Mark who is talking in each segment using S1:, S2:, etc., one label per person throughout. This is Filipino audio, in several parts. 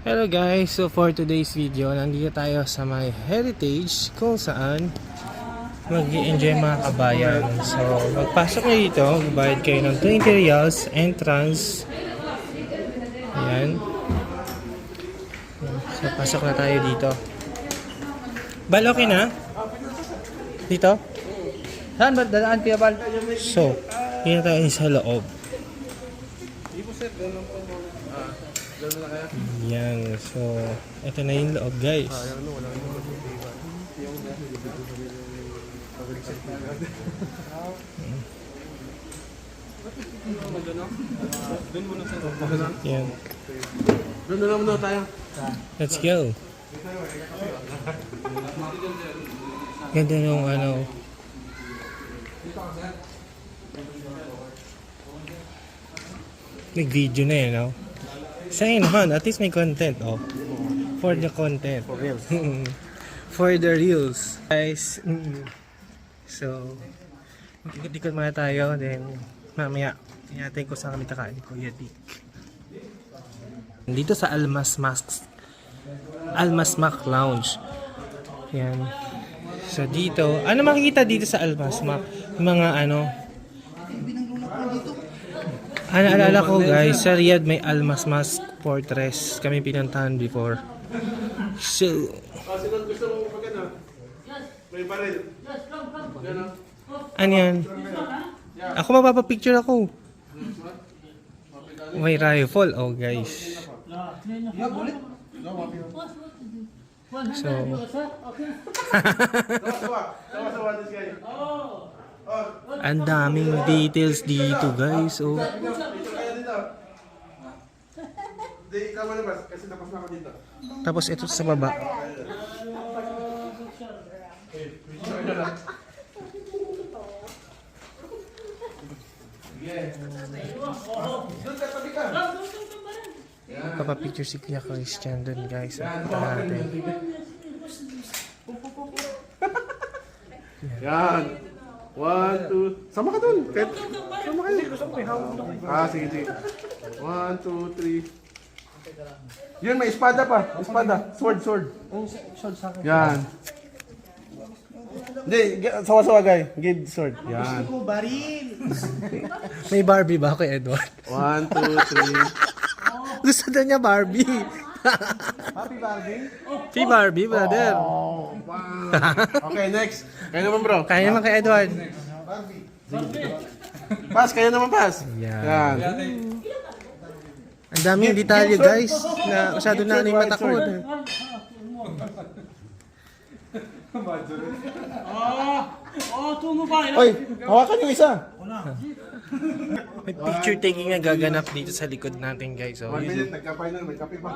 S1: Hello guys, so for today's video, nandito tayo sa my heritage kung saan mag-i-enjoy mga kabayan. So magpasok na dito, magbayad kayo ng 20 reals entrance. Ayan. So pasok na tayo dito. Bal, okay na? Dito? Saan ba? Dadaan Pia Bal? So, yun na tayo sa loob. Yan, so ito na yung loob guys. Yan.
S2: Doon na naman tayo.
S1: Let's go. Ganda nung ano. Nag-video na eh, no? Sa'yo naman, at least may content, oh. For the content.
S2: For reals.
S1: For the reels. Guys, so, ikot-ikot muna tayo, then, mamaya, natin ko saan kami kakain ko, Yadik. Dito sa Almasmak Lounge. Yan. So, dito, ano makikita dito sa Almasmak? Mga ano, naalala ko guys, sa Riyadh may Almasmak Fortress. Kami pinuntahan before. So,
S2: Sino gusto mong pagkana? May baril.
S1: ano yan? Ako mapapapicture ako. May rifle. Oh guys. So, ang daming details dito guys. Oh.
S2: Di, ikaw malabas kasi tapos na ako dito.
S1: Tapos ito sa baba.
S2: Doon ka, tabi ka.
S1: Papapicture si Kuya Christian dun guys. Ito natin.
S2: Yan. 1, 2. Sama ka doon. Sama kayo. Sige, sige. 1, 2, 3. Yun, may espada pa. Espada. Sword. Yan. Hindi, sawa-sawa guy. Give sword. Yan.
S1: May Barbie ba kay Edward?
S2: 1, 2, 3.
S1: Gusto na niya Barbie.
S2: Happy Barbie.
S1: Si Barbie, brother.
S2: Oh, wow. Okay, next. Kaya naman bro.
S1: Kaya naman kay Edward.
S2: Pass, kaya naman pass.
S1: Yan. Ang daming detalye guys na masyado na ano yung mata ko.
S2: Oy, hawakan yung isa.
S1: May picture taking na gaganap dito sa likod natin guys. So,
S2: 1 minute, nagkapay na, may kape pa.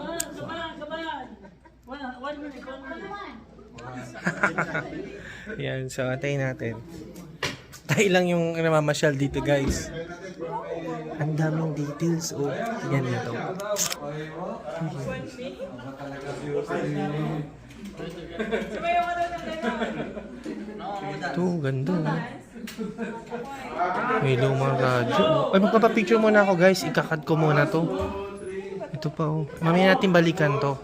S1: yan, so antayin natin. Tayo lang yung namamasyal dito guys. Ang daming details. Oh, yan ito. Ito, ganda. May lumang radyo. Ay, magpapapicture muna ako guys. Ikakad ko muna to. Ito pa oh. Mamaya natin balikan to.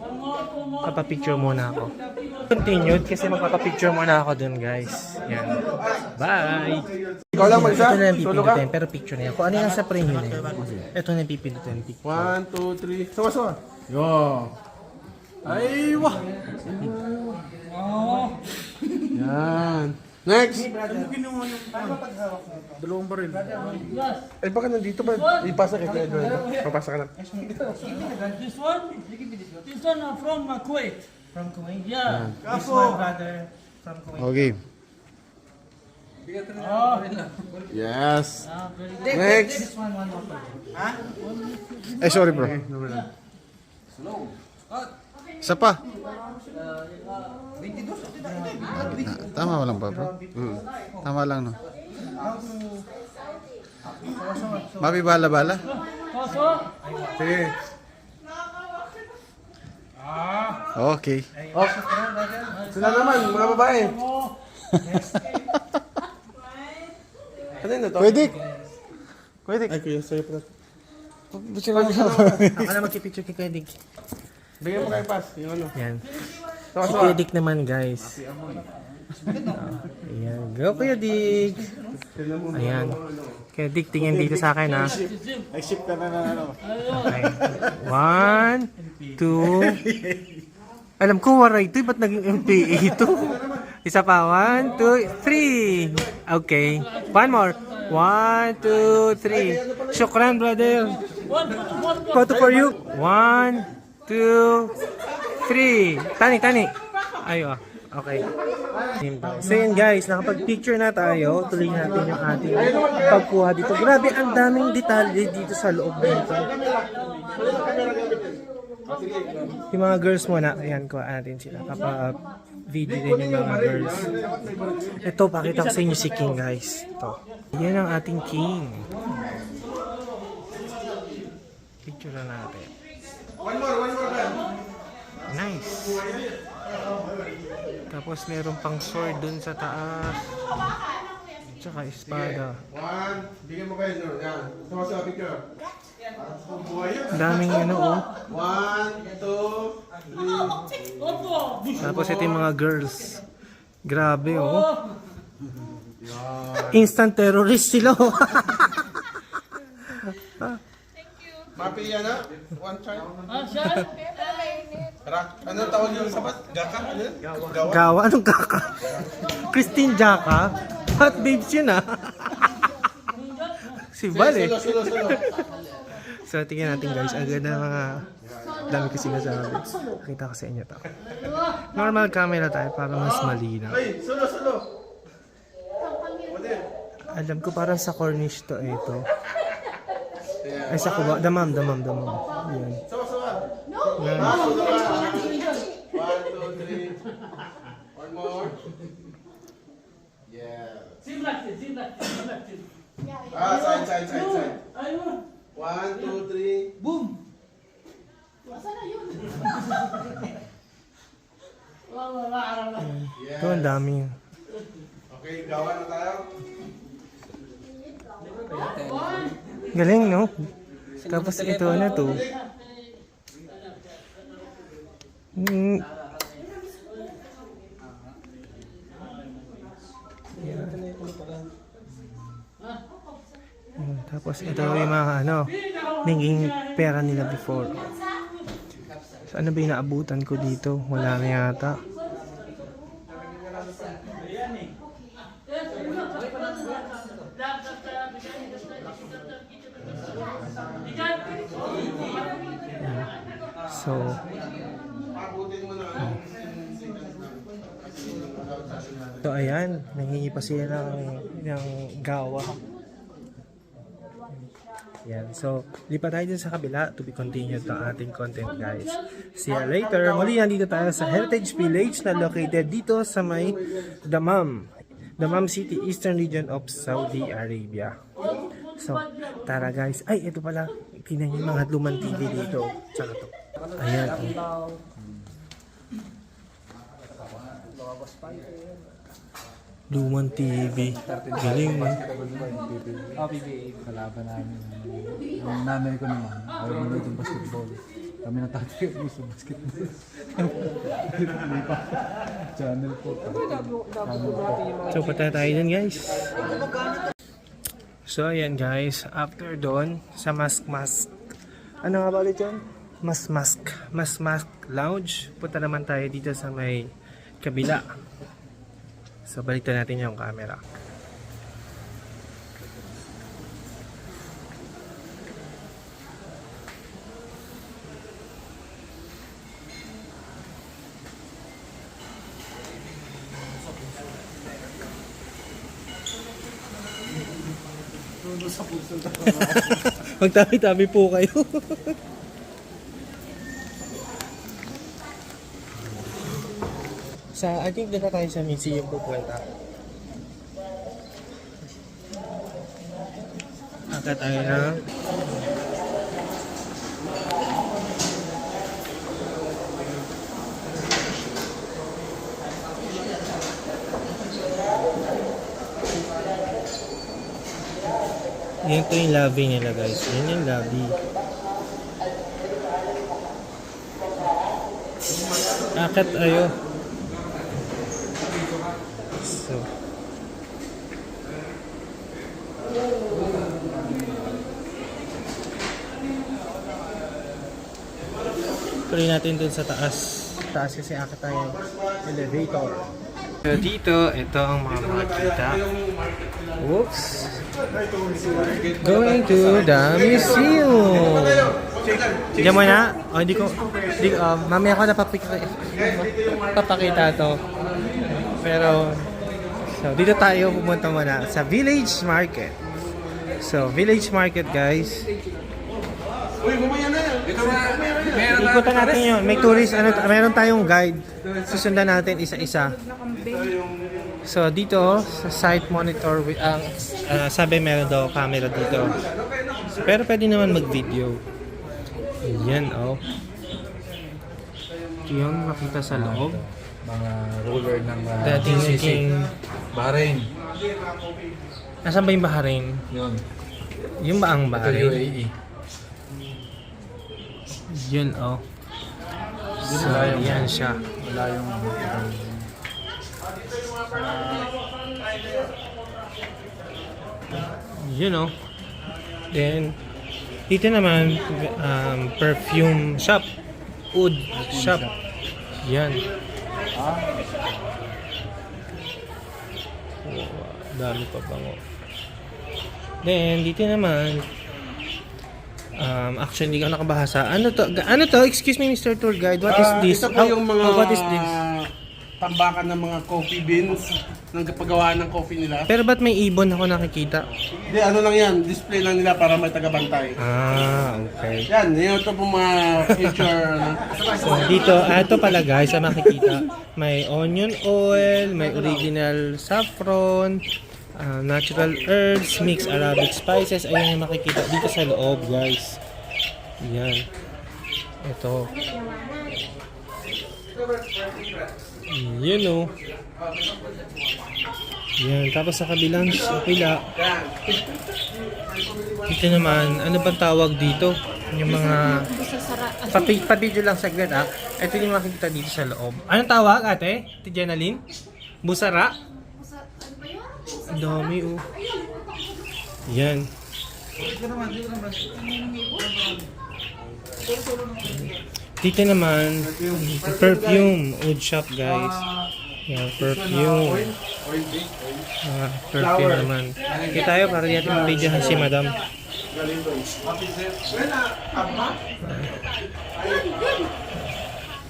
S1: Papapicture muna ako. Continued kasi magpapapicture muna ako dun guys. Yan. Bye!
S2: Ikaw lang mag-isa?
S1: Ito na yung
S2: Solo ka?
S1: pipindutin, pero picture na yan. Kung ano yung sa premium na yan. Ito na yung pipindutin.
S2: 1, 2, 3. Sawa-sawa. Yo. Ay, wah. Yan. Next. Dalawang baril. Eh, baka nandito ba? Ipasa kay Kuya Edward. Papasa ka na.
S3: This one from Kuwait.
S1: From Kuwait?
S3: Yeah.
S1: This my brother from Kuwait.
S2: Okay. Yes. Next.
S1: This one more.
S2: Eh, sorry bro. Isa pa. Tama lang ba bro? Tama lang no. Mabi bala-bala? Sige. Okay. Oh. Sila naman, mga babae. Ano na to? Pwede. Ay, kuya, sa'yo pala.
S1: Ako na magkipicture kay Kuya Dig.
S2: Bigyan mo kay Pas, yung ano.
S1: Yan.
S2: Sawa,
S1: Si
S2: sawa.
S1: Kuya Dick naman guys. Ayan. Go Kuya Dick. Ayan. Kuya Dick, tingin dito sa akin ha.
S4: Nag-ship ka na ano.
S1: Okay. 1, 2. Alam ko waray ito. Ba't naging MPA ito? Isa pa. 1, 2, 3. Okay. One more. 1, 2, 3. Shukran, brother. Photo for you. 1, 2, 3. Tani. Ayo. Okay. So yun guys, nakapag-picture na tayo. Tuloy natin yung ating pagkuha dito. Grabe, ang daming detalye dito sa loob dito. Yung mga girls muna, ayan, kuha natin sila. Video din yung mga girls. Ito, pakita ko sa inyo si King guys. Ito. Yan ang ating King. Picture na natin.
S2: One more, Ben.
S1: Nice. Tapos meron pang sword dun sa taas. Tsaka espada.
S2: One, bigyan mo kayo, Nur. Yan. Sama sa picture.
S1: Daming ano oh.
S2: 1, 2, 3.
S1: Tapos ito yung mga girls. Grabe oh. Instant terrorist sila oh.
S2: Mapi yan ha? One try.
S3: Siya?
S2: Ano tawag yung sapat? Gaka? Ano yun? Gawa?
S1: Gawa? Anong kaka? Christine Jaka? Hot babes yun ah. Si Val eh.
S2: Sulo.
S1: So tingnan natin guys. Ang ganda ng mga dami ko sinasabi. Kita ko sa inyo to. Normal camera tayo para mas malinaw.
S2: Ay, sulo.
S1: Alam ko parang sa Cornish to eh, ito. Ay sa Kuba. Damam. Yan.
S2: Sawa.
S1: Yan.
S2: 1, 2, 3. One more. Yeah.
S3: Seem like it.
S2: Side.
S3: Ayun.
S2: 1, 2, 3.
S3: Boom.
S2: Yeah.
S1: Ito ang dami.
S2: Okay, gawa na tayo.
S1: Galing no? Tapos ito na to. Mm. Tapos ito yung mga ano, naging pera nila before. So ano ba yung naabutan ko dito? Wala na yata. So, so ayan, nangingi pa sila ng gawa. Yan. So, lipat tayo dun sa kabila to be continued ang ating content guys. See you later. Muli nandito tayo sa Heritage Village na located dito sa may Dammam City, Eastern Region of Saudi Arabia. So, tara guys. Ay, ito pala. Tingnan yung mga lumang TV dito. Tsaka to. Ayan. Lumang TV. Galing mo.
S4: Kalaban namin. Yung nanay ko naman, ayaw mo nito basketball. Kami na tatay ko gusto basketball. Channel po.
S1: So, punta tayo dun guys. So, ayan guys. After doon, sa Mask. Ano nga ba ulit yun? Mask Lounge. Punta naman tayo dito sa may kabila. So, balikan natin yung camera. Magtabi-tabi po kayo. I think dito tayo sa museum pupunta. Akit tayo na. Yan to yung lobby nila guys. Yan yung lobby. Akit ayo. So. Tuloy natin dun sa taas. Taas kasi akit tayo elevator. So dito, ito ang mga makikita. Whoops! Going to the museum! Diyan mo na? O, mamaya ko na papakita to. Pero, so dito tayo pumunta muna sa Village Market. So, Village Market guys. Ikutan natin yun. May tourist, meron tayong guide. Susundan natin isa-isa. So dito sa site monitor sabi meron daw camera dito. Pero pwede naman mag-video. Yan oh. Yung makita sa loob.
S4: Mga ruler ng
S1: Dating
S4: GCC. Bahrain.
S1: Nasaan ba yung Bahrain?
S4: Yun.
S1: Yung ba ang
S4: Ito
S1: Bahrain?
S4: UAE.
S1: Yun oh. So yan siya.
S4: Wala yung...
S1: You know. Then dito naman perfume shop, oud shop. Yan. Dami pa bango. Then dito naman actually hindi ko nakabahasa. Ano to? Excuse me Mr. Tour Guide. What is this?
S2: Ito po yung mga
S1: what is this?
S2: tambakan ng mga coffee beans ng paggawa ng coffee nila.
S1: Pero ba't may ibon ako nakikita?
S2: Hindi, ano lang yan, display lang nila para may tagabantay.
S1: Okay.
S2: Yan, yun ito po mga future.
S1: So dito, ito pala guys, sa makikita, may onion oil, may original saffron, natural herbs, mixed Arabic spices. Ayun yung makikita dito sa loob guys. Yan. Ito. You know. Yan. Tapos sa kabilang pila. Dito naman, ano bang tawag dito? Yung mga... Pa-video lang saglit ah. Ito yung makikita dito sa loob. Anong tawag ate? Ate Jenaline? Busara? Ang dami oh. Yan. Dito naman, perfume, oud shop guys. Yan, perfume. Perfume naman. Kita tayo para di natin videohan si madam.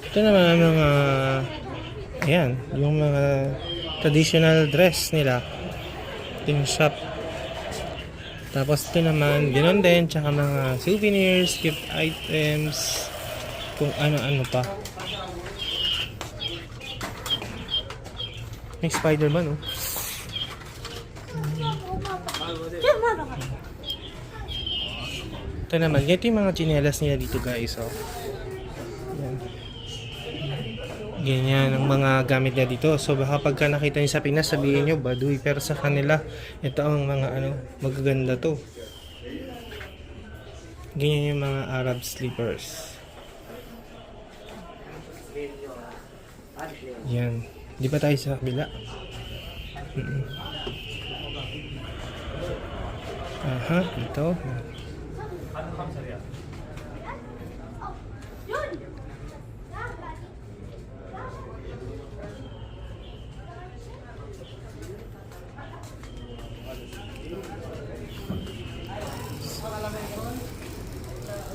S1: Ito naman ang mga, ayan, yung mga traditional dress nila. Ito yung shop. Tapos ito naman, ganoon din, tsaka mga souvenirs, gift items, kung ano-ano pa. May Spider-Man oh. Ito naman, ito yung mga tsinelas nila dito guys oh. Yan. Ganyan ang mga gamit niya dito. So baka pagka nakita niyo sa Pinas, sabihin niyo baduy, pero sa kanila ito ang mga magaganda to. Ganyan yung mga Arab slippers. Yan. Di ba tayo sa kabila? Aha, ito.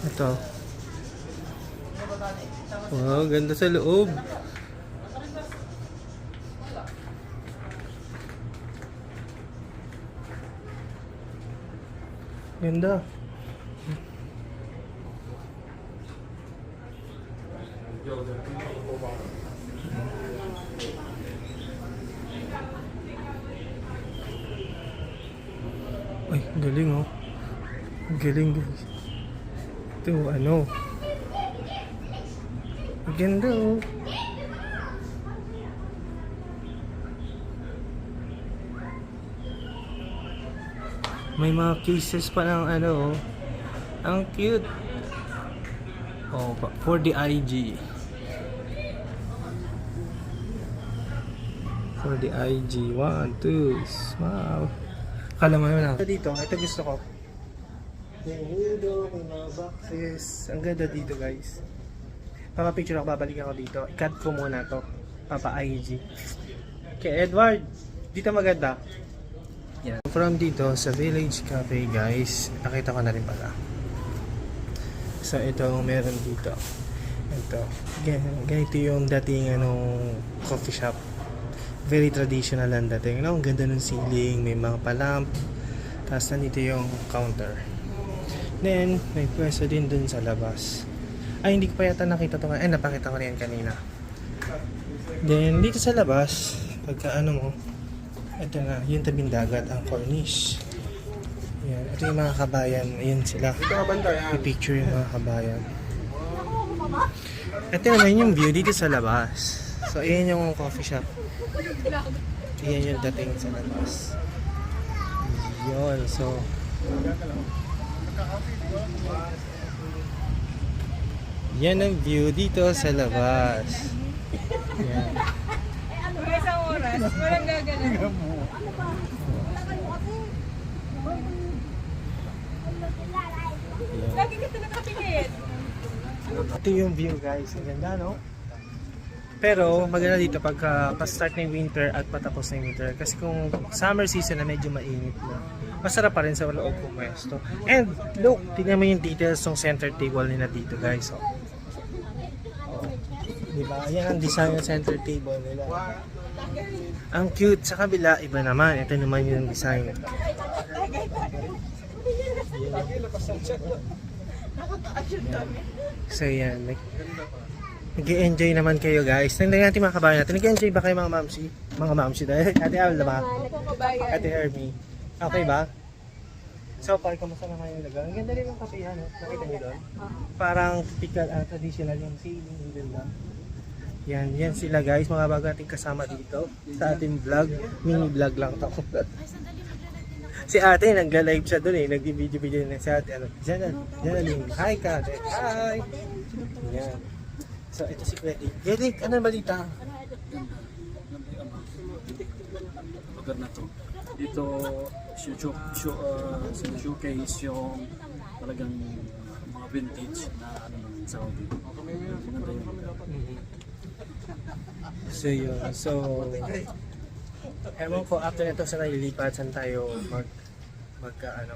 S1: Ito. Wow, ganda sa loob. Ganda. Ay, galing oh. Galing guys. Ito ano. Ganda oh. May mga cases pa ng ano oh. Ang cute. Oh, for the IG. For the IG. 1, 2, wow. Kala mo naman ako. Dito, ito gusto ko. May hulo, may mga boxes. Ang ganda dito guys. Papapicture ako, babalik ako dito. I-cut ko muna to. Papa-IG. Okay, Edward. Dito maganda. Yan. From dito sa Village Cafe guys, nakita ko na rin pala. So ito ang meron dito. Ito. Ganito yung dating coffee shop. Very traditional ang dating. Ang ganda ng ceiling, may mga palamp. Tapos nandito yung counter. Then, may pwesto din dun sa labas. Ay, hindi ko pa yata nakita ito. Ay, napakita ko na yan kanina. Then, dito sa labas, pagka mo, ito na, yung tabing dagat, ang corniche. Yan, ito yung mga kabayan. Ayan sila. I-picture yung mga kabayan. Ito naman yung view dito sa labas. So, ayan yung coffee shop. Ayan yung dating sa labas. Yun, so... Yan ang view dito sa labas. Yan.
S5: Isang oras, walang gagalaw. Lagi ka nakatingin.
S1: Ito yung view guys. Ang ganda, no? Pero maganda dito pagka pa-start ng winter at patapos ng winter. Kasi kung summer season na medyo mainit na, masarap pa rin sa loob pwesto. And look, tingnan mo yung details ng center table nila dito guys. Oh. Diba? Yan ang design ng center table nila. Ang cute. Sa kabila, iba naman. Ito naman yung design. So yan. Nag-enjoy naman kayo guys. Tingnan natin mga kabayan natin. Nag-enjoy ba kayo mga mamsi? Mga mamsi dahil. Ate Alda ba? Ate Hermie. Okay ba? So, kamusta naman yung lagang? Ang ganda rin yung kapihan. Nakita niyo doon? Parang typical, traditional yung ceiling. Ang ganda. Yan sila guys. Mga bago nating kasama dito sa ating vlog. Mini vlog lang ito. Si ate, nagla-live siya doon eh. Nag-video na si ate. Janalyn. Hi ka ate. Hi! Yan. So, ito si Freddy. Freddy, ano balita?
S4: Lugar na to. Dito, showcase yung talagang mga vintage na Saudi. Maganda yung lugar.
S1: So yun. So, ewan ko after nito sa nalilipat, saan tayo baka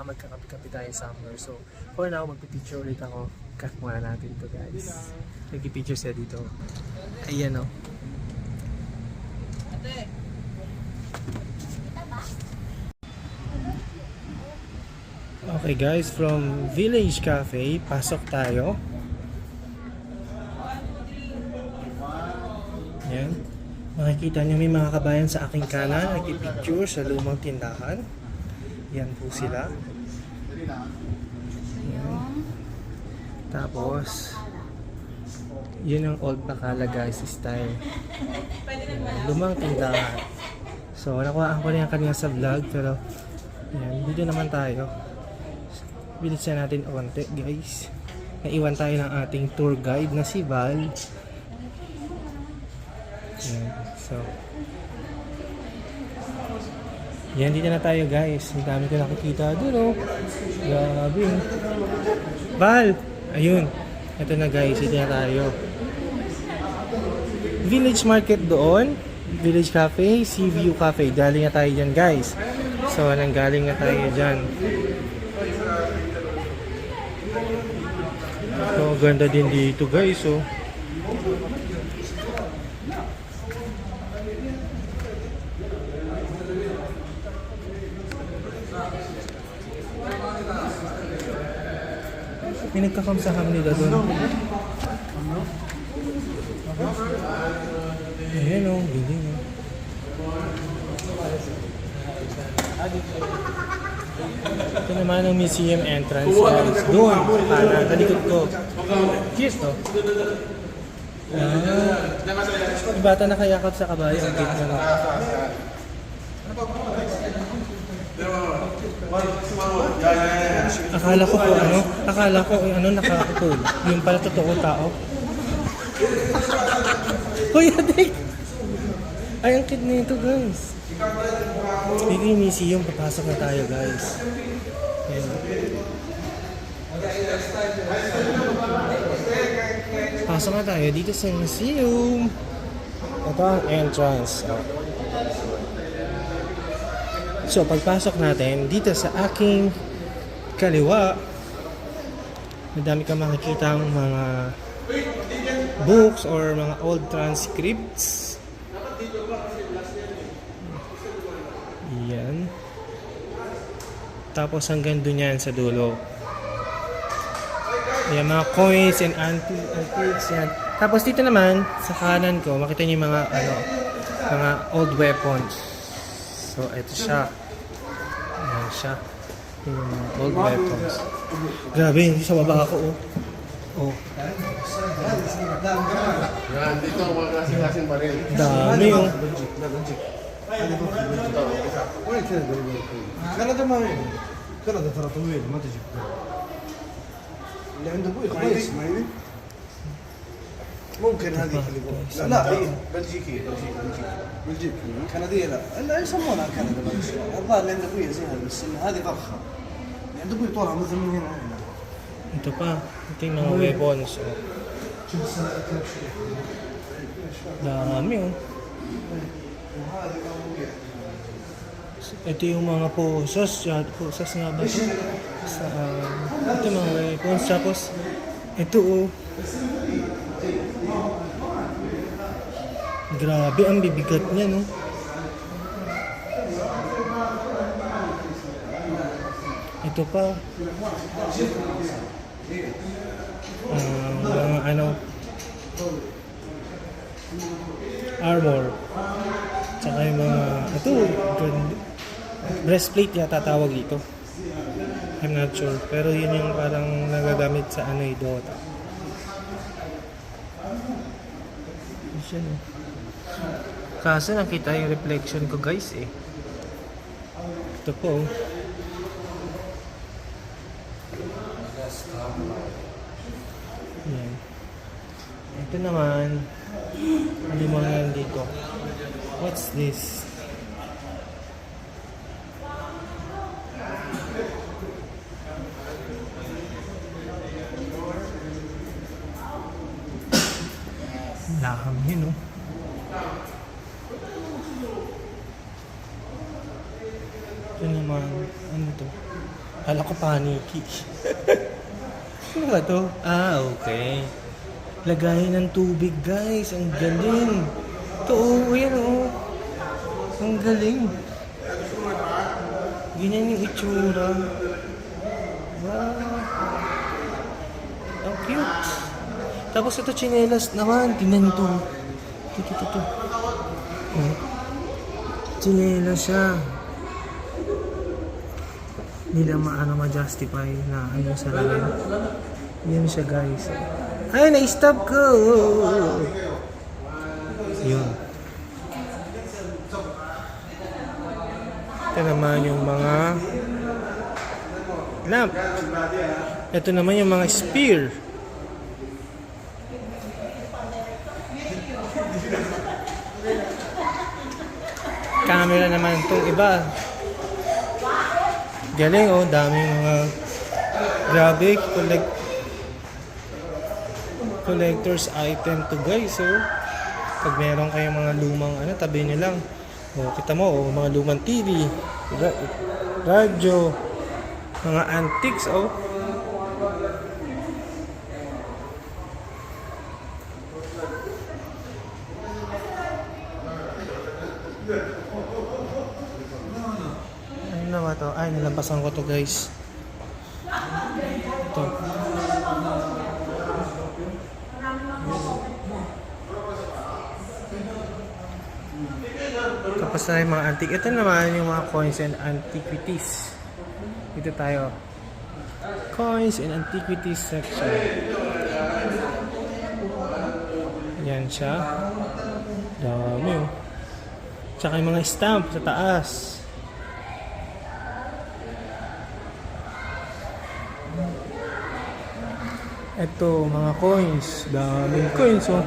S1: magkakapi-kapi tayo summer. So, for now, magpipicture ulit ako. Cut muna natin to guys. Nagpipicture siya dito. Ayan o. Okay guys, from Village Cafe, pasok tayo. Yan. Makikita nyo may mga kabayan sa aking kanan, nagpipicture sa lumang tindahan. Yan po sila. Yan. Tapos, yun ang old Bacala guys style. Yan. Lumang tindahan. So, nakuhaan ko na yan kanina sa vlog, pero yan, dito naman tayo. Bilisan natin onte guys. Naiwan tayo ng ating tour guide na si Val. Yan. So, yan, dito na tayo guys. Ang dami ko nakikita doon, oh. Grabe. Val! Ayun. Ito na guys, dito na tayo. Village Market doon. Village Cafe, Seaview Cafe. Galing na tayo dyan guys. So, nanggaling na tayo dyan. So, ganda din dito guys, oh. May nagkakamsahan nila doon. Ayan o, galing o. Ito naman ang museum entrance guys. Doon, sa talikod ko. Cheers to. Yung bata nakayakap sa kabayo. Ang gate na. Akala ko nakakapul. Yung pala totoo tao. Kuya Dick! Ay, ang cute na ito, guys. Dito yung museum. Papasok na tayo, guys. Ayan. Pasok na tayo dito sa museum. Ito ang entrance. So, pagpasok natin dito sa aking kaliwa, madami kang makikita ang mga books or mga old transcripts. Yan. Tapos hanggang dun yan sa dulo. Yan, mga coins and antiques yan. Tapos dito naman, sa kanan ko, makita niyo yung mga, mga old weapons. So, ito siya. Ayan siya. Yung mga old weapons. Grabe, sa baba ako, oh. Oh.
S2: Yan, dito ang mga kasing-kasing baril.
S1: Dami, oh.
S6: كندا ما وين؟ كندا ترى طويل ما تجي اللي عند ابوي كويس ما يبي ممكن هذه اللي لا لا هي بلجيكيه بلجيكي كنديه لا الا يسمونها كندا الظاهر اللي عند ابوي زيها بس هذه ضخمه اللي عند ابوي طولها مثل من هنا هنا
S1: Ito pa. Ito yung mga weapons, oh. Dami, oh. Ito yung mga posas. Posas nga ba ito? Ito yung mga weapons. Tapos, ito, oh. Grabe, ang bibigat niya, no? Ito pa. Mga armor. Tsaka yung mga, ito, breastplate yata tawag dito. I'm not sure. Pero yun yung parang nagagamit sa Dota. Yun siya, no? Kaso nakita yung reflection ko, guys, eh. Ito po, oh. Yan. Ito naman, ano yung mga yan dito? What's this? Laham yun, no? Ito naman, ano to? Kala ko paniki. Ano ba to? Ah, okay. Lagayan ng tubig, guys. Ang galing. Ito, oh, yan, oh. Ang galing. Ganyan yung itsura. Wow. Ang cute. Tapos ito, tsinelas naman. Tingnan ito. Ito. Oh. Tsinelas siya. Hindi lang ma-justify na ano sa lalim. Yan siya, guys. Ay, na-stop ko! Yun. Ito naman yung mga lamp. Ito naman yung mga spear. Camera naman itong iba. Galing, oh, daming mga grabe, collector's item to, guys, oh. Pag meron kayong mga lumang tabi nyo lang. Oh, kita mo, oh, mga lumang TV, radyo, mga antiques, oh. Ano ba to? Ay, nilampasan ko to, guys. Ito. Tapos na yung mga antique. Ito naman yung mga coins and antiquities. Dito tayo. Coins and antiquities section. Yan siya. Dami, oh. Tsaka yung mga stamp sa taas. Ito, mga coins. Daming coins, oh.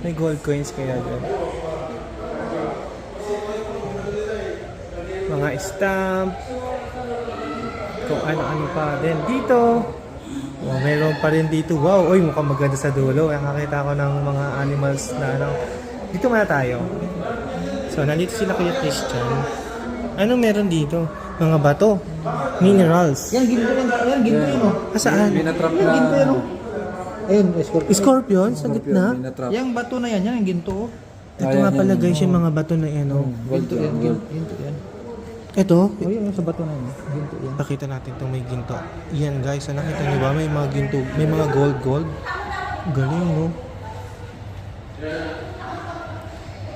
S1: May gold coins kaya dyan. mga stamp, kung ano-ano pa. Then dito, mayroon pa rin dito. Wow, oy, mukhang maganda sa dulo. Nakakita ko ng mga animals na ano. Dito muna tayo. So, nandito sila Kuya Christian. Ano meron dito? Mga bato. Minerals.
S6: Yan, ginto yan. Yan, ginto yun. Oh.
S1: Saan?
S4: Binatrap
S6: Yan, ginto yan. Oh. Ayun, scorpion.
S1: Scorpion? Sa gitna?
S4: Binatrap.
S6: Yung bato na yan, yan ang ginto. Oh.
S1: Ito nga pala guys, yung mga bato na yan. Oh.
S6: Ginto yan, ginto yan.
S1: Ito?
S6: Oh, yun, sa bato na yan. Ginto yan.
S1: Pakita natin itong may ginto. Yan guys, nakita niyo ba? May mga ginto, may mga gold. Galing, no?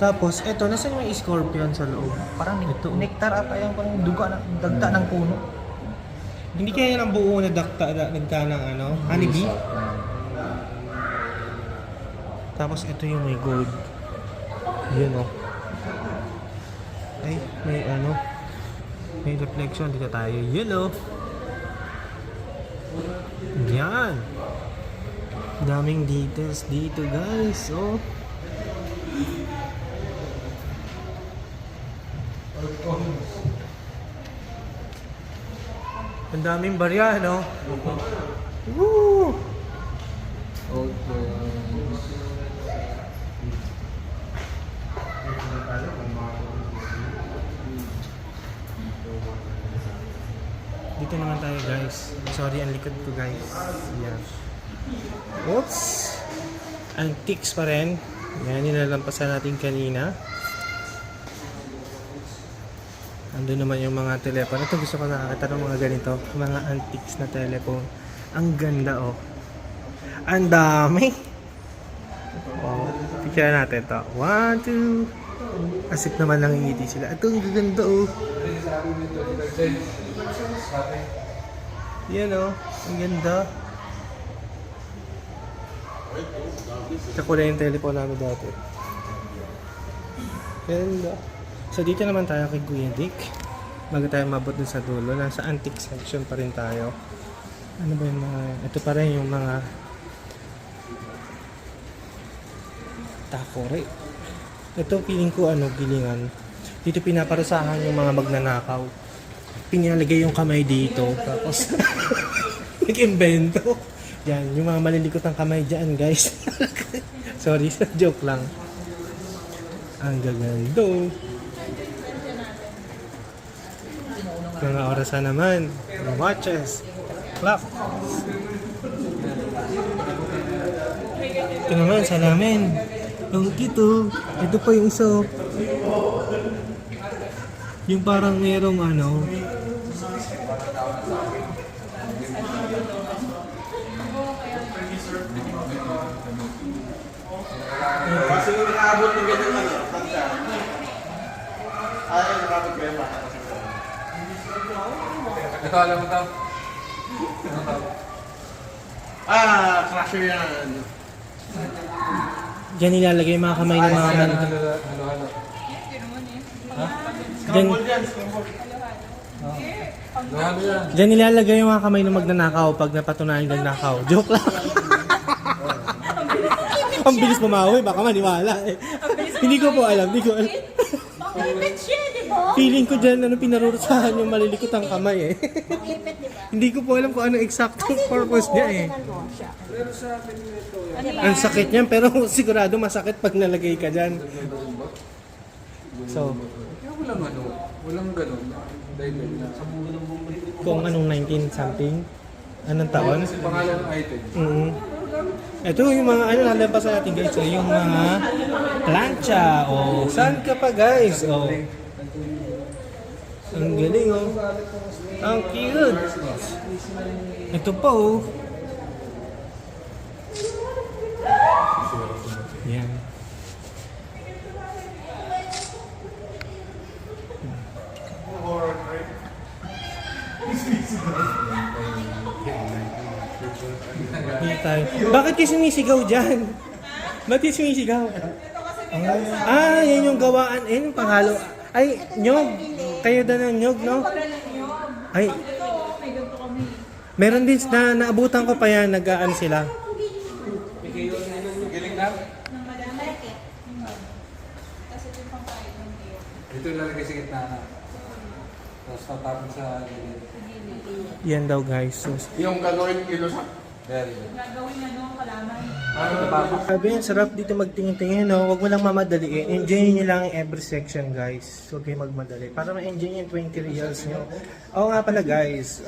S1: Tapos, eto, nasan may scorpion sa loob?
S6: Parang
S1: Ito.
S6: nectar ata yung parang duga ng dagta ng puno.
S1: Hindi kaya yan ang buo na nagka ng ano, honeybee? Tapos, ito yung may gold. Yun, oh. Ay, may ano, may reflection. Dito tayo. Yun, oh. Yan. Daming details dito, guys. Oh. Ang daming barya, no? Woo! Dito naman tayo, guys. Sorry, ang likod ko, guys. Yan. Oops! Antiques pa rin. Yan, nilalampasan natin kanina. Ando naman yung mga telepono. Ito gusto ko nakakita ng mga ganito. Mga antiques na telephone. Ang ganda, oh. Ang dami. Wow. Picture natin to. 1, 2. Asip naman nangingiti sila. Ito ang gaganda, oh. Yan, oh. Ang ganda. Kakulay yung telephone namin dati. Ganda. So dito naman tayo kay Kuya Dick. Bago tayo mabot dun sa dulo, nasa antique section pa rin tayo. Ano ba yung mga, ito pa rin yung mga takore. Ito feeling ko ano, gilingan. Dito pinaparusahan yung mga magnanakaw. Pinalagay yung kamay dito, tapos nag-invento. Yan, yung mga malilikot ang kamay dyan, guys. Sorry, joke lang. Ang gagando. Mga orasan naman, mga watches, clock. Ito naman, salamin. Ang kito. Ito pa yung isa. Yung parang merong ano.
S2: Kasi yung nakaabot ng ganyan ano, tansya. Ay, nakabot ko yung bata.
S4: Ito, alam mo ito?
S2: Crusher yan.
S1: Diyan nilalagay yung mga kamay ng mga man.
S4: Halo.
S1: Diyan,
S4: Halo yan.
S1: diyan nilalagay yung mga kamay ng magnanakaw pag napatunayan nagnakaw. Joke lang. Ang bilis pumawi, baka maniwala eh. Hindi ko po alam, hindi ko alam.
S5: Makipit siya, di ba?
S1: Feeling ko dyan, ano, pinarurusahan yung malilikot ang kamay eh.
S5: Makipit, di ba?
S1: Hindi ko po alam kung ano exactong purpose niya eh. Ang sakit niyan, pero sigurado masakit pag nalagay ka dyan. So,
S4: Walang ano, walang ganun. Dahil na.
S1: kung anong 19 something, anong taon?
S4: Pangalan ng item.
S1: Ito yung mga ano nalampasan natin guys, so, yung mga plancha o saan ka pa guys? Oh. Ang galing oh. Ang cute. Ito pa oh. Yan. Hindi tayo. Bakit kayo sumisigaw dyan? Ba't kayo sumisigaw? Yan yung gawaan. Yan yung panghalo. Ay, nyog. Kayo daw ng nyog, no? Ay. Meron din na naabutan ko pa yan. Nag-aan sila.
S4: Ito yung lalagay sa gitna na.
S6: Tapos tatapon sa gilid.
S1: Yan daw guys. So,
S2: Yung gagawin kilo sa...
S6: Very good.
S5: Gagawin ano, kalaman.
S1: sabi yan, sarap dito magtingin-tingin, no? Huwag mo lang mamadaliin. Enjoy nyo lang every section, guys. Huwag kayo magmadali. Para ma-enjoy yung 20 reals nyo. Oo nga pala, guys.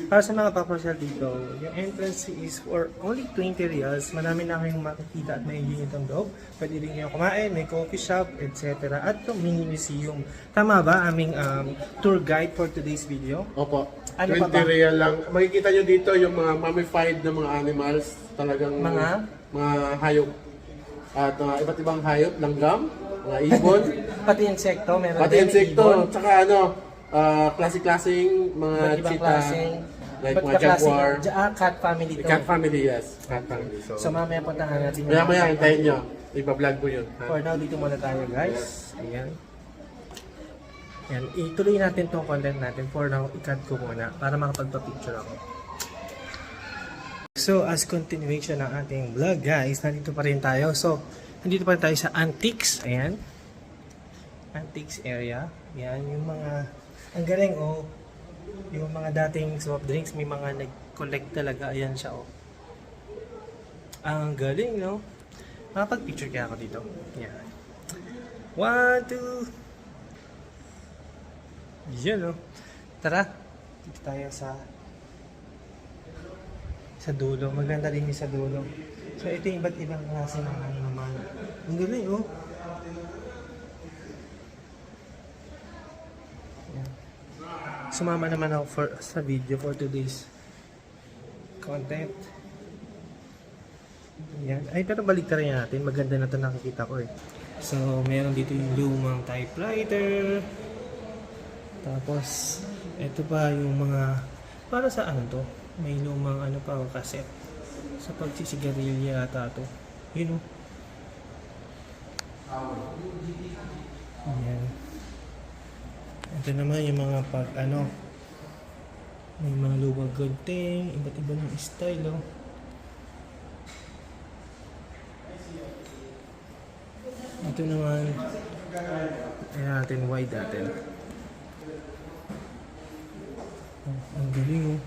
S1: Para sa mga papasyal dito, yung entrance fee is for only 20 reals. Marami na kayong makikita at ma-enjoy nyo itong loob. Pwede rin kayo kumain, may coffee shop, etc. At yung mini museum. Tama ba aming tour guide for today's video?
S2: Opo.
S1: Ano
S2: 20
S1: pa ba?
S2: real lang. Makikita nyo dito yung mga mummified na mga animals. Talagang mga hayop. At iba't ibang hayop, langgam, mga ibon,
S1: Pati insekto, meron
S2: pati
S1: din,
S2: insekto.
S1: ibon.
S2: Tsaka klase-klaseng mga
S1: Iba't ibang
S2: cheetah.
S1: klaseng,
S2: Like
S1: iba't
S2: mga
S1: ibang klaseng-
S2: jaguar.
S1: cat family to.
S2: Cat family, yes. Cat family. So,
S1: So mamaya puntahan natin yun.
S2: maya-maya, hintayin nyo. Iba-vlog ko yun. Ha?
S1: For now, dito muna tayo guys. Ayan. Ayan. Ituloy natin tong content natin. For now, i-cut ko muna para makapagpa-picture ako. So, as continuation ng ating vlog guys, nandito pa rin tayo. So, nandito pa rin tayo sa Antiques. Ayan. Antiques area. Ayan. Yung mga, ang galing oh. Yung mga dating soft drinks, may mga nag-collect talaga. Ayan siya oh. Ang galing no. Makapag-picture kaya ako dito. Ayan. 1, 2. Yan oh. Tara. Dito tayo sa dulo. Maganda rin yung sa dulo. So ito yung iba't ibang klase ng ano naman. Ang galing oh. Ayan. Sumama naman ako sa video for today's content. Yan. Ay, pero balik rin natin. Maganda na ito nakikita ko eh. So, meron dito yung lumang typewriter. Tapos, ito pa yung mga, para sa ano to? May lumang ano pa, cassette. Sa pagsisigarilya ata to. Yun o. Ayan. Ito naman yung mga pag ano. May mga lumang gunting. Iba't iba ng style oh. Ito naman, ayan natin, wide natin. Oh, ang galing oh.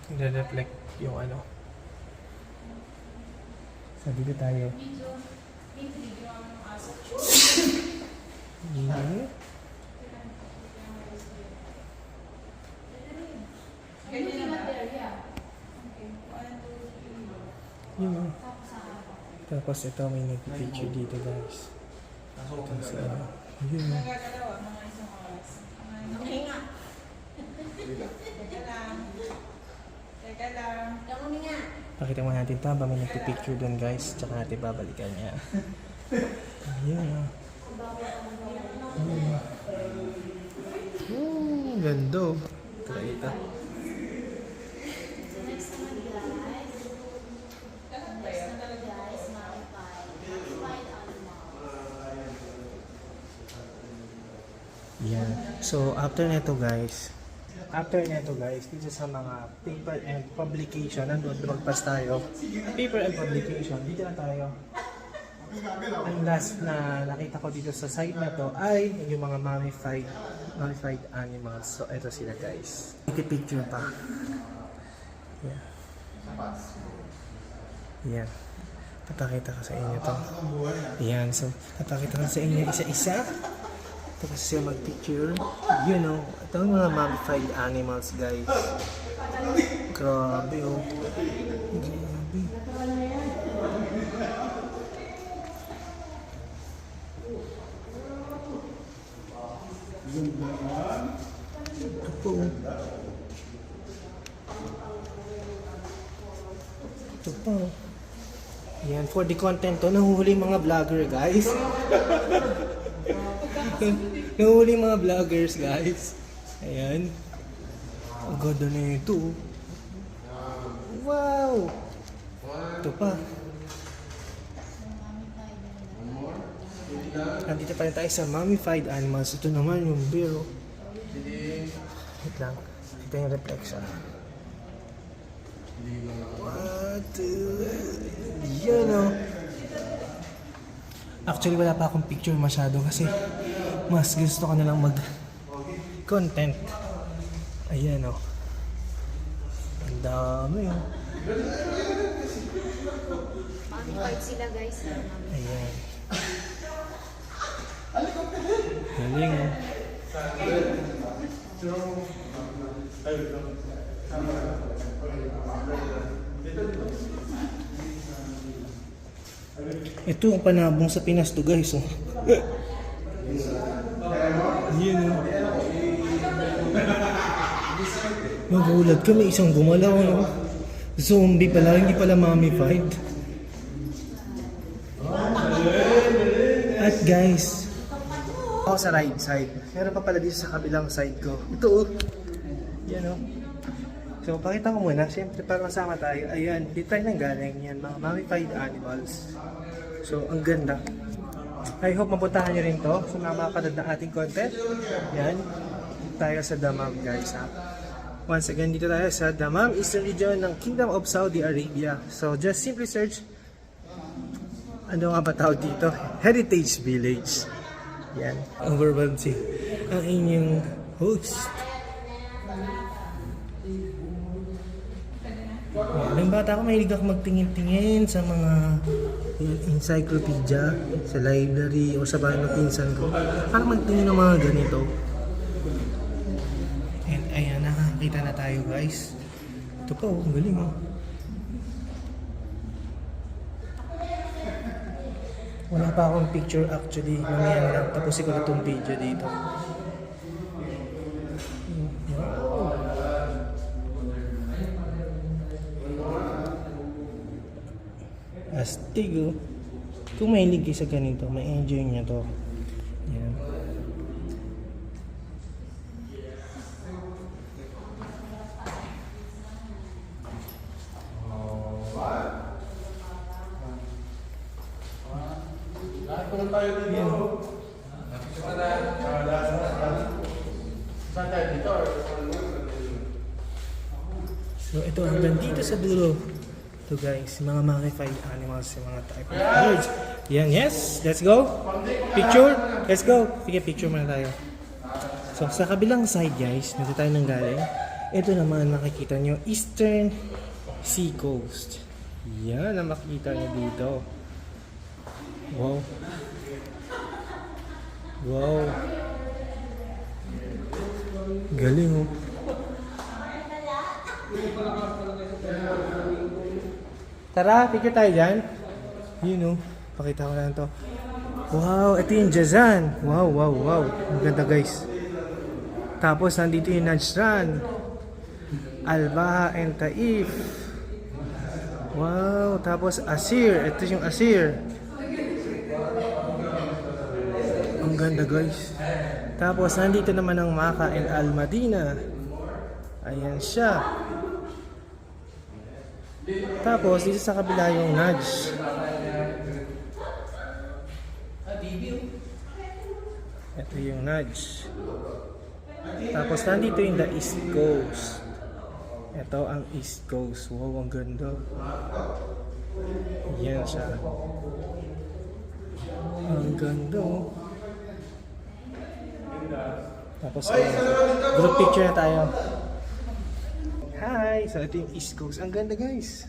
S1: Nire-reflect yung ano. So, dito tayo. Ayan. Yun oh. Tapos ito may nag-picture dito guys. Tapos yun oh.
S5: Hinga. Teka lang. Huminga.
S1: Pakita mo natin ito habang may nag-picture doon guys. Tsaka natin babalikan niya. Ayun oh. Ganda oh. Try ito. Yan. So, after nito guys, dito sa mga paper and publication, nandun lumagpas tayo. Paper and publication, dito na tayo. Ang last na nakita ko dito sa site na to ay yung mga mummified animals. So, ito sila guys. Picture pa. Yan. Yan. Papakita ko sa inyo to. Yan. So, papakita ko sa inyo isa-isa. Tapos siya mag-picture. You know, ito ang mga mummified animals, guys. Grabe, oh. Grabe. Ito po, oh. Ito po, oh. Yan, for the content to, nahuhuli mga vlogger, guys. Nahuli mga vloggers guys. Ayan. Ang ganda na ito. Wow! Ito pa. Nandito pa rin tayo sa mummified animals. Ito naman yung bear. Wait lang. Ito yung reflection. 1, 2, yan o. Actually, wala pa akong picture masyado kasi mas gusto ko na lang mag-content. Ayan o. Ang dami o.
S5: Mami-fight sila guys.
S1: Ayan. Galing o. Ito ang panabong sa Pinas to guys oh. Yan oh. Magulat kami, isang gumalaw no. Zombie pala, hindi pala mummified. At guys, ako sa right side. Meron pa pala dito sa kabilang side ko. Ito oh. Yan oh. So, pakita ko muna. Siyempre, para masama tayo. Ayan, dito tayo nang galing. Yan, mga mummified animals. So, ang ganda. I hope mapuntahan nyo rin to. So, makapanood na ating content. Yan. Dito tayo sa Dammam, guys, ha. Once again, dito tayo sa Dammam, Eastern Region ng Kingdom of Saudi Arabia. So, just simply search ano nga ba tawag dito? Heritage Village. Yan. Overwhelmed si ang inyong host. Nung bata ako, mahilig ako magtingin-tingin sa mga encyclopedia, sa library, o sa bahay ng pinsan ko. Para magtingin ng mga ganito. And ayan, nakakita na tayo guys. Ito pa oh, ang galing oh. Wala pa akong picture actually. Mamaya na lang, tapusin ko na itong video dito. Astig oh. Kung mahilig kayo sa ganito, may enjoy nyo to. Yan. So ito hanggang dito sa dulo. Ito guys, mga mummified animals, yung mga type of birds. Yan, yes, let's go. Picture, let's go. Sige, picture muna tayo. So sa kabilang side guys, dito tayo nang galing. Ito naman makikita nyo, Eastern Sea Coast. Yan ang makikita nyo dito. Wow. Wow. Galing oh. Tara, picture tayo dyan. Yun know, pakita ko lang to. Wow, ito yung Jazan. Wow, wow, wow. Ang ganda guys. Tapos nandito yung Najran, Al-Baha and Taif. Wow, tapos Asir. Ito yung Asir. Ang ganda guys. Tapos nandito naman ang Makkah and Al-Madina. Ayan siya. Tapos dito sa kabila yung Najd. Ito yung Najd. Tapos nandito yung the East Coast. Ito ang East Coast. Wow, ang ganda. Yan siya. Ang ganda oh. Tapos group picture na tayo. Hi! So ito yung East Coast. Ang ganda guys.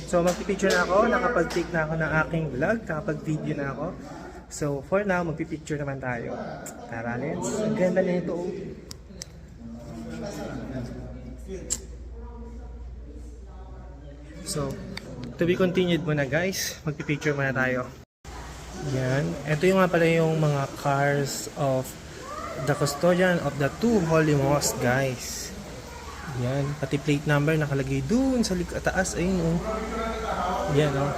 S1: So magpipicture na ako. Nakapag-take na ako ng aking vlog. Nakapag-video na ako. So for now, magpipicture naman tayo. Tara, let's. Ang ganda na ito. So, to be continued muna guys. Magpipicture muna tayo. Yan. Ito yung nga pala yung mga cars of the custodian of the two holy mosques guys. Yan. Pati plate number nakalagay dun sa taas. Ayun oh. Yan oh.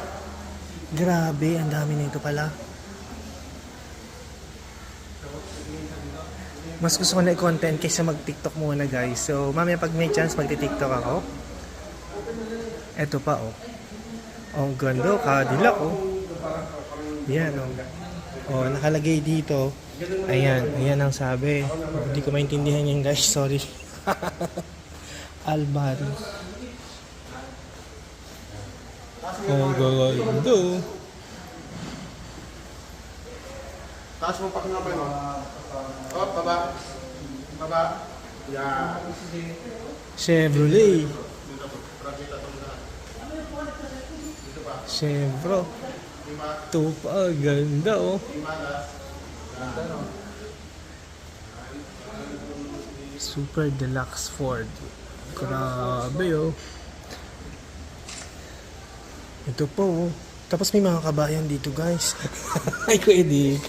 S1: Grabe. Ang dami na ito pala. Mas gusto ko na i-content kaysa mag-tiktok muna guys. So mamaya pag may chance magti-tiktok ako. Ito pa oh. Oh ganda. Cadillac oh. Yan oh. Oh nakalagay dito. Ayan. Ayan ang sabi. Hindi ko maintindihan yan guys. Sorry. Albari. Ang gagawin.
S2: Taas mo pa kamay mo. Oh, baba. Baba. Yan.
S1: Chevrolet. Chevro. Ito pa, ganda oh. Super Deluxe Ford. Grabe oh. Ito po oh. Tapos may mga kabayan dito guys. Ay, Kuya Dick.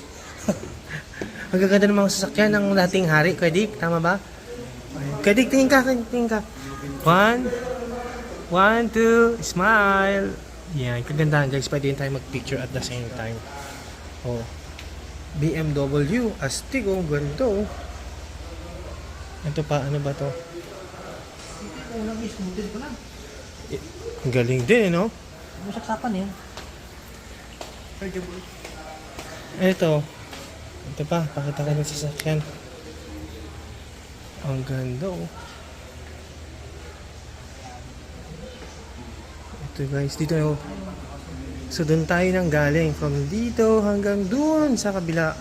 S1: Ang gaganda ng mga sasakyan ng dating hari, Kuya Dick. Tama ba? Kuya Dick, tingin ka, tingin ka. 1, 2, smile. Yan, kagandahan guys. Pwede tayo mag-picture at the same time. Oh. BMW, astig oh, ganito oh. Ito pa, ano ba to? Ang galing din, no?
S3: Masaksapan yan.
S1: Ito. Ito pa, pakita ko ng sasakyan. Ang ganda oh. Ito guys, dito oh. So doon tayo nang galing. From dito hanggang doon sa kabila.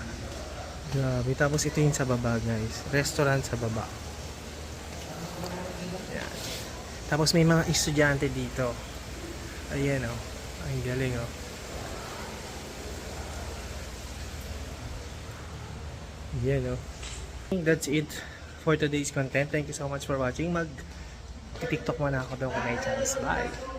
S1: Grabe. Tapos ito yung sa baba guys. Restaurant sa baba. Ayan. Tapos may mga estudyante dito. Ayan oh. Ang galing oh. Ayan oh. That's it for today's content. Thank you so much for watching. Mag-tiktok muna ako daw kung may chance. Bye!